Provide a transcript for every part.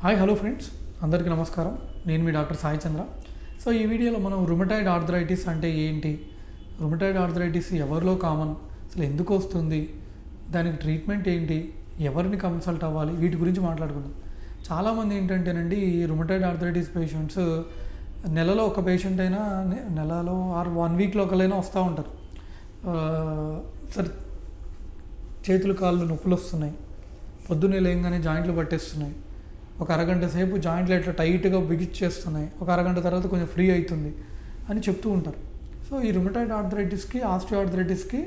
Hi hello friends, అందరికీ నమస్కారం. నేను మీ డాక్టర్ సాయి చంద్ర. సో ఈ వీడియోలో మనం రుమటాయిడ్ ఆర్థరైటిస్ అంటే ఏంటి, రుమటాయిడ్ ఆర్థరైటిస్ ఎవరిలో కామన్, అసలు ఎందుకు వస్తుంది, దానికి ట్రీట్మెంట్ ఏంటి, ఎవరిని కన్సల్ట్ అవ్వాలి, వీటి గురించి మాట్లాడుకుందాం. చాలామంది ఏంటంటేనండి, ఈ రుమటాయిడ్ ఆర్థరైటిస్ పేషెంట్స్ నెలలో ఒక పేషెంట్ అయినా, నెలలో ఆర్ 1 వీక్లో ఒకరైనా వస్తూ ఉంటారు. సరే, చేతులు కాళ్ళు నొప్పులు వస్తున్నాయి, పొద్దున్నే లేయంగానే జాయింట్లు పట్టేస్తున్నాయి, ఒక అరగంట సేపు జాయింట్లు ఎట్లా టైట్గా బిగిచ్చేస్తున్నాయి, ఒక అరగంట తర్వాత కొంచెం ఫ్రీ అవుతుంది అని చెప్తూ ఉంటారు. సో ఈ రుమటాయిడ్ ఆర్థరైటిస్కి ఆస్టియో ఆర్థరైటిస్కి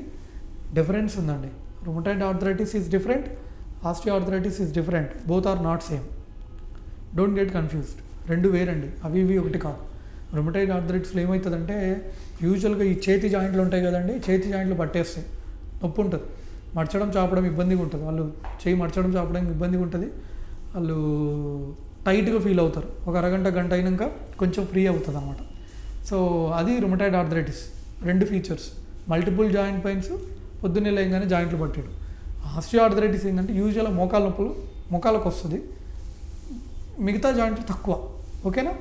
డిఫరెన్స్ ఉందండి. Rheumatoid arthritis is different, osteoarthritis is different, both are not same. Don't get confused. రెండు వేరండి, అవి ఇవి ఒకటి కాదు. రుమటాయిడ్ ఆర్థరైటిస్లో ఏమవుతుందంటే, యూజువల్గా ఈ చేతి జాయింట్లు ఉంటాయి కదండి, చేతి జాయింట్లు పట్టేస్తాయి, నొప్పి ఉంటుంది, మడచడం చాపడం ఇబ్బందిగా ఉంటుంది, వాళ్ళు చేయి మడచడం చాపడం ఇబ్బందిగా ఉంటుంది, వాళ్ళు టైట్గా ఫీల్ అవుతారు. ఒక అరగంట గంట అయినాక కొంచెం ఫ్రీ అవుతుంది అనమాట. సో అది రుమటాయిడ్ ఆర్థరైటిస్. రెండు ఫీచర్స్, మల్టిపుల్ జాయింట్ పెయిన్స్, పొద్దున్నే లేయగానే జాయింట్లు పట్టేయడం. ఆస్టియో ఆర్థరైటిస్ ఏంటంటే యూజువల్గా మోకాల నొప్పులు మోకాలకు వస్తుంది, మిగతా జాయింట్లు తక్కువ, ఓకేనా.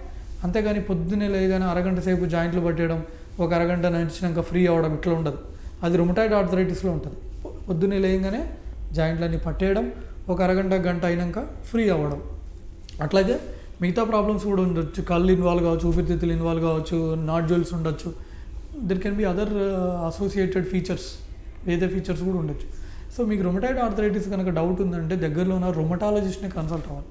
అంతేగాని పొద్దున్నే లేయగానే అరగంట సేపు జాయింట్లు పట్టేయడం, ఒక అరగంట నడిచినాక ఫ్రీ అవ్వడం ఇట్లా ఉండదు. అది రుమటాయిడ్ ఆర్థరైటిస్లో ఉంటుంది. పొద్దున్నే లేయగానే జాయింట్లన్నీ పట్టేయడం, ఒక అరగంట గంట అయినాక ఫ్రీ అవ్వడం. అట్లాగే మిగతా ప్రాబ్లమ్స్ కూడా ఉండొచ్చు, కళ్ళు ఇన్వాల్వ్ కావచ్చు, ఊపిరితిత్తులు ఇన్వాల్వ్ కావచ్చు, నాడ్యూల్స్ ఉండొచ్చు. There can be other associated features, వేరే ఫీచర్స్ కూడా ఉండొచ్చు. సో మీకు రుమటాయిడ్ ఆర్థరైటిస్ కనుక డౌట్ ఉందంటే దగ్గరలో ఉన్న రుమటాలజిస్ట్ని కన్సల్ట్ అవ్వాలి.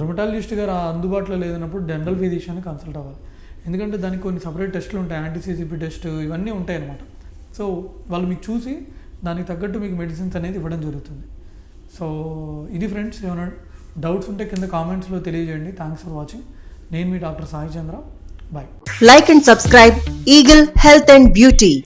రుమటాలజిస్ట్ గారు అందుబాటులో లేదన్నప్పుడు డెంటల్ ఫిజిషియన్ని కన్సల్ట్ అవ్వాలి. ఎందుకంటే దానికి కొన్ని సపరేట్ టెస్టులు ఉంటాయి, యాంటీసీసీపీ టెస్ట్, ఇవన్నీ ఉంటాయి అన్నమాట. సో వాళ్ళు మీకు చూసి దానికి తగ్గట్టు మీకు మెడిసిన్స్ అనేది ఇవ్వడం జరుగుతుంది. సో ఇది ఫ్రెండ్స్, ఏమైనా డౌట్స్ ఉంటే కింద కామెంట్స్లో తెలియజేయండి. Thanks for watching. నేను మీ doctor Sai Chandra. Bye. Like and subscribe Eagle Health and Beauty.